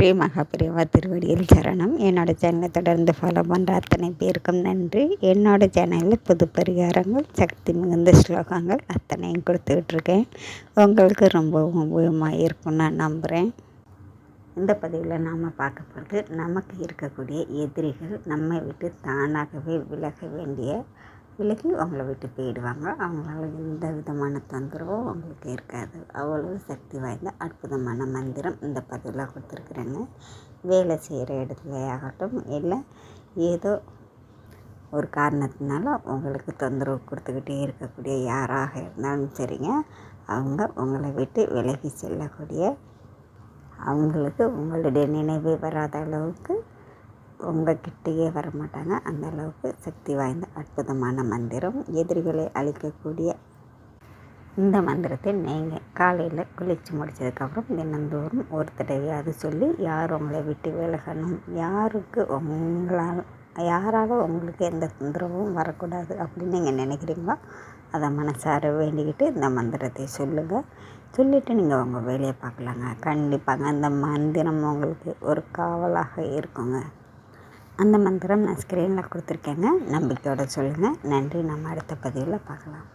ஸ்ரீ மகாபிரிவா திருவடியில் சரணம். என்னோடய சேனலை தொடர்ந்து ஃபாலோ பண்ணுற அத்தனை பேருக்கும் நன்றி. என்னோடய சேனலில் புது பரிகாரங்கள், சக்தி மிகுந்த ஸ்லோகங்கள் அத்தனையும் கொடுத்துக்கிட்ருக்கேன். உங்களுக்கு ரொம்பவும் உபயோகமாக இருக்கும்னு நான் நம்புகிறேன். இந்த பதிவில் நாம் பார்க்க போகிறது, நமக்கு இருக்கக்கூடிய எதிரிகள் நம்மை விட்டு தானாகவே விலகி அவங்கள விட்டு போயிடுவாங்க. அவங்களால எந்த விதமான தொந்தரவும் அவங்களுக்கு இருக்காது. அவ்வளவு சக்தி வாய்ந்த அற்புதமான மந்திரம் இந்த பதிவில் கொடுத்துருக்குறேங்க. வேலை செய்கிற இடத்துல ஆகட்டும், இல்லை ஏதோ ஒரு காரணத்தினால உங்களுக்கு தொந்தரவு கொடுத்துக்கிட்டே இருக்கக்கூடிய யாராக இருந்தாலும் சரிங்க, அவங்க உங்களை விட்டு விலகி செல்லக்கூடிய, அவங்களுக்கு உங்களுடைய நினைவே வராத அளவுக்கு உங்கள் கிட்டேயே வரமாட்டாங்க. அந்த அளவுக்கு சக்தி வாய்ந்த அற்புதமான மந்திரம். எதிரிகளை அழிக்கக்கூடிய இந்த மந்திரத்தை நீங்கள் காலையில் குளித்து முடித்ததுக்கப்புறம் தினந்தோறும் ஒரு தடவையாவது சொல்லி, யார் உங்களை விட்டு விலகணும், யாரால் உங்களுக்கு எந்த தொந்தரவும் வரக்கூடாது அப்படின்னு நீங்கள் நினைக்கிறீங்களோ அதை மனசார வேண்டிக்கிட்டு இந்த மந்திரத்தை சொல்லுங்கள். சொல்லிவிட்டு நீங்கள் உங்கள் வேலையை பார்க்கலாங்க. கண்டிப்பாங்க அந்த மந்திரம் உங்களுக்கு ஒரு காவலாக இருக்குங்க. அந்த மந்திரம் நான் ஸ்க்ரீனில் கொடுத்துருக்கேங்க. நம்பிக்கையோடு சொல்லுங்கள். நன்றி. நம்ம அடுத்த பதிவில் பார்க்கலாம்.